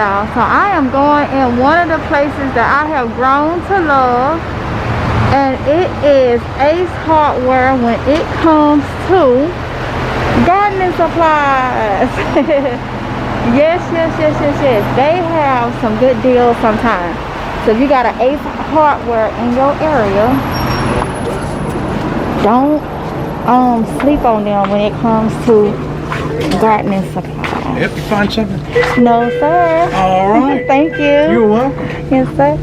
y'all. So I am going in one of the places that I have grown to love, and it is Ace Hardware when it comes to gardening supplies. Yes. They have some good deals sometimes. So if you got an Ace Hardware in your area, don't sleep on them when it comes to gardening supplies. Help you find something? No, sir. All right. Thank you. You're welcome. Yes, sir.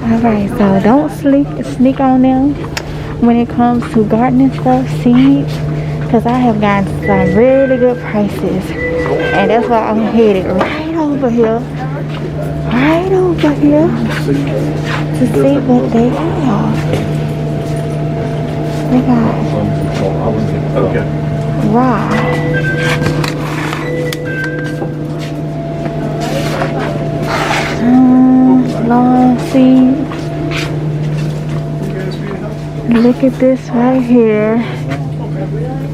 All right, so don't sneak on them when it comes to gardening stuff, seeds, because I have gotten some really good prices, and that's why I'm headed right over here to see what they have. They got lawn seeds. Look at this right here.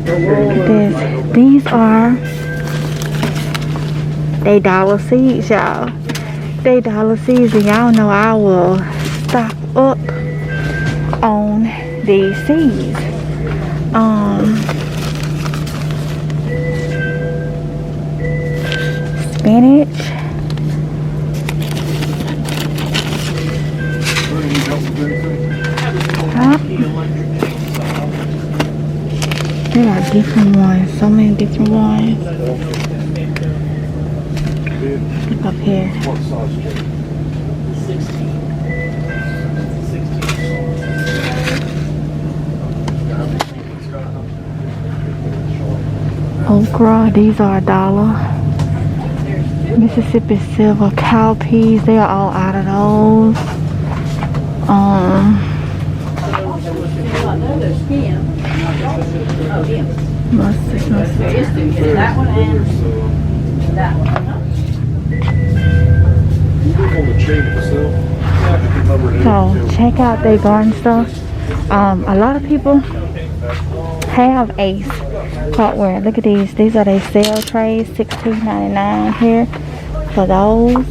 Look at this. These are they dollar seeds, y'all. They dollar seeds, and y'all know I will stock up on these seeds. Spinach. There are different ones, so many different ones. Look up here. Okra, these are $1. Mississippi Silver, cow peas, they are all out of those. Mustard. That one and that one. So check out their garden stuff. A lot of people have Ace Hardware. Look at these. These are their sale trays, $16.99 here for those.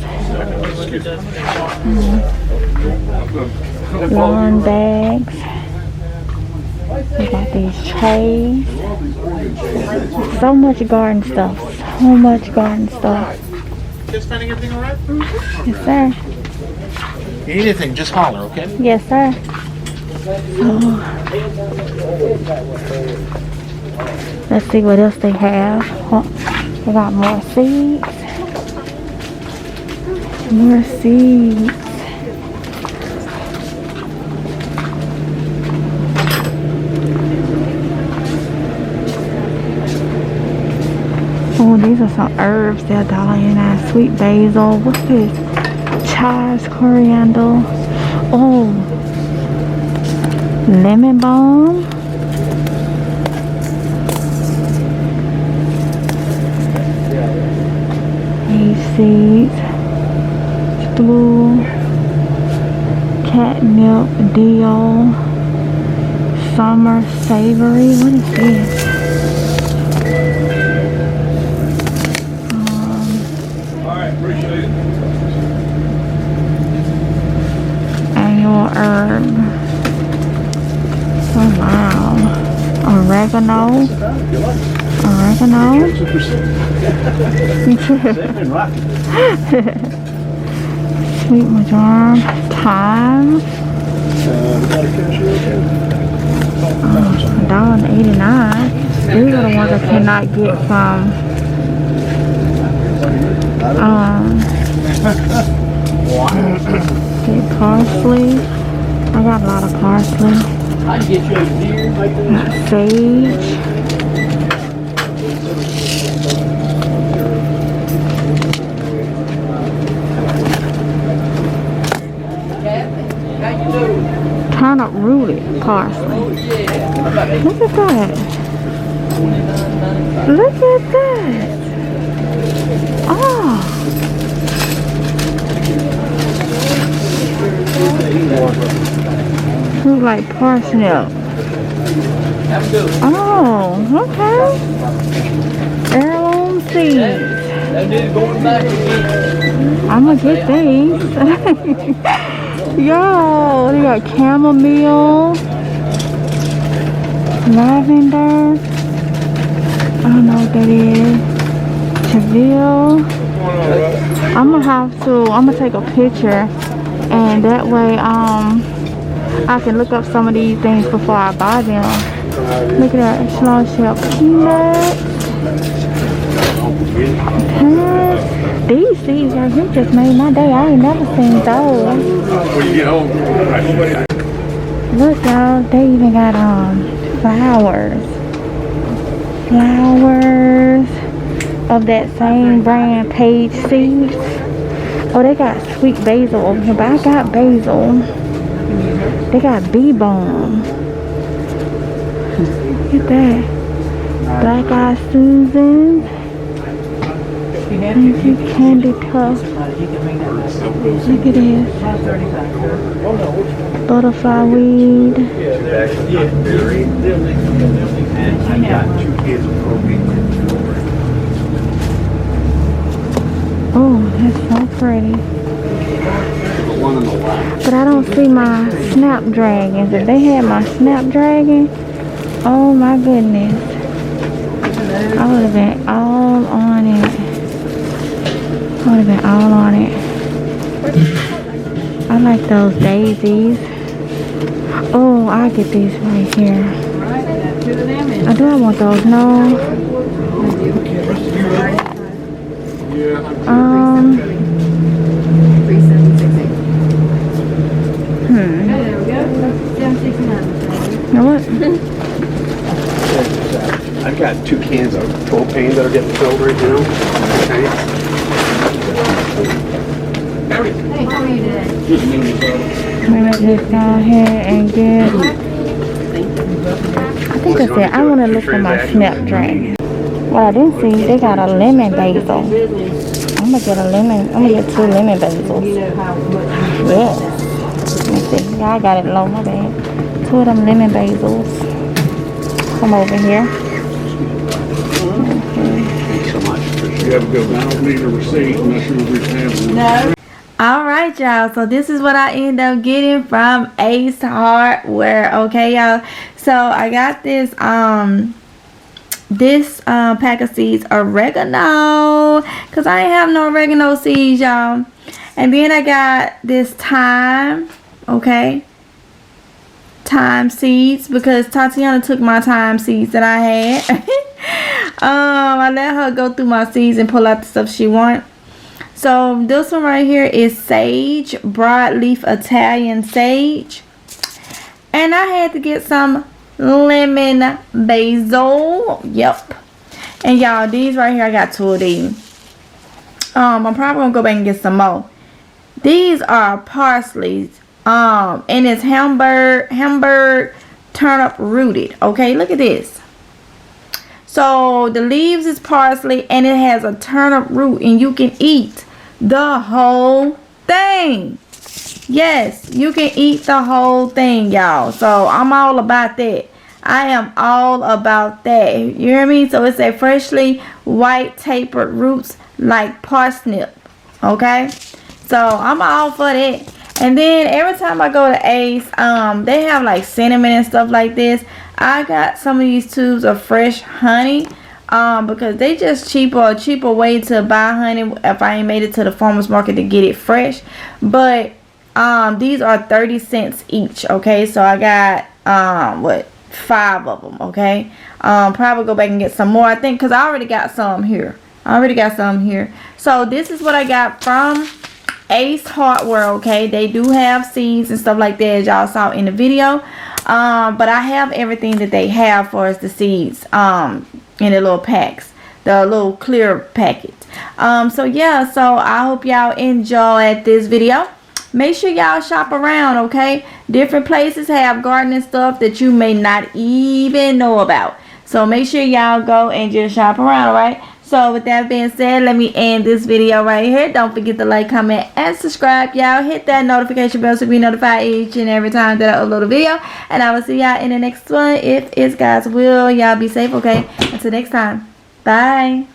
Lawn bags. We got these trays. So much garden stuff. So much garden stuff. Just finding everything all right? Yes, sir. You need anything, just holler, okay? Yes, sir. Let's see what else they have. They got more seeds. More seeds. Oh, these are some herbs. They're $1.99. Sweet basil. What's this? Chives, coriander. Oh, lemon balm. Seeds, blue, catnip, dill, summer savory. What is this? Alright, appreciate it. Annual herb. Oh wow. Oregano. Sweet marjoram, thyme. $1.89. These are the ones I cannot get from. Okay, parsley. I got a lot of parsley. Sage. Turnip rooted parsley. Look at that. Look at that. Oh. Looks like parsnip. Oh, okay. Heirloom seeds. I'm gonna get these. Yo, they got chamomile, lavender. I don't know what that is. Cheville. I'm gonna take a picture, and that way I can look up some of these things before I buy them. Look at that, small shell peanuts. These seeds right here just made my day. I ain't never seen those. When you get home, Look, y'all, they even got flowers of that same brand, Page Seeds. Oh, they got sweet basil over here, but I got basil. They got bee balm. Look at that. Black Eyed Susan. Candy Tuft. Look at this. Butterfly weed. Oh, that's so pretty. But I don't see my snapdragons. If they had my snapdragon, oh my goodness, I would have been all on it. I like those daisies. Oh, I'll get these right here. Do I want those? No. Now what? I've got 2 cans of propane that are getting filled right now. Hey, how are you today? I'm gonna just go ahead and get. I think I said I want to look for my snapdragon. What I didn't see, they got a lemon basil. I'm gonna get a lemon. I'm gonna get 2 lemon basils. Yes. Let me see. Yeah, I got it low. My bad. 2 of them lemon basils. Come over here. Thanks so much. you have a good one. I don't need a receipt unless you return it. No. Alright, y'all, so this is what I end up getting from Ace Hardware. Okay, y'all, so I got this pack of seeds, oregano, because I ain't have no oregano seeds, y'all. And then I got this thyme, okay, thyme seeds, because Tatiana took my thyme seeds that I had. I let her go through my seeds and pull out the stuff she wants. So this one right here is sage, broadleaf Italian sage. And I had to get some lemon basil. Yep. And y'all, these right here, I got 2 of these. I'm probably gonna go back and get some more. These are parsleys. And it's Hamburg turnip rooted. Okay, look at this. So the leaves is parsley and it has a turnip root, and you can eat the whole thing. Yes, you can eat the whole thing, y'all. So I'm all about that. I am all about that. You hear me? So it's a freshly white tapered roots like parsnip. Okay, so I'm all for that. And then every time I go to Ace, they have like cinnamon and stuff like this. I got some of these tubes of fresh honey, because they just a cheaper way to buy honey if I ain't made it to the farmer's market to get it fresh. But these are 30 cents each. Okay, so I got 5 of them. Okay, probably go back and get some more, I think, because I already got some here. So this is what I got from Ace Hardware. Okay, they do have seeds and stuff like that, as y'all saw in the video. But I have everything that they have for us, the seeds, in the little packs, the little clear packet. So yeah, so I hope y'all enjoyed this video. Make sure y'all shop around, okay? Different places have gardening stuff that you may not even know about. So make sure y'all go and just shop around, alright? So with that being said, let me end this video right here. Don't forget to like, comment, and subscribe, y'all. Hit that notification bell to be notified each and every time that I upload a video. And I will see y'all in the next one if it's God's will. Y'all be safe, okay? Until next time. Bye.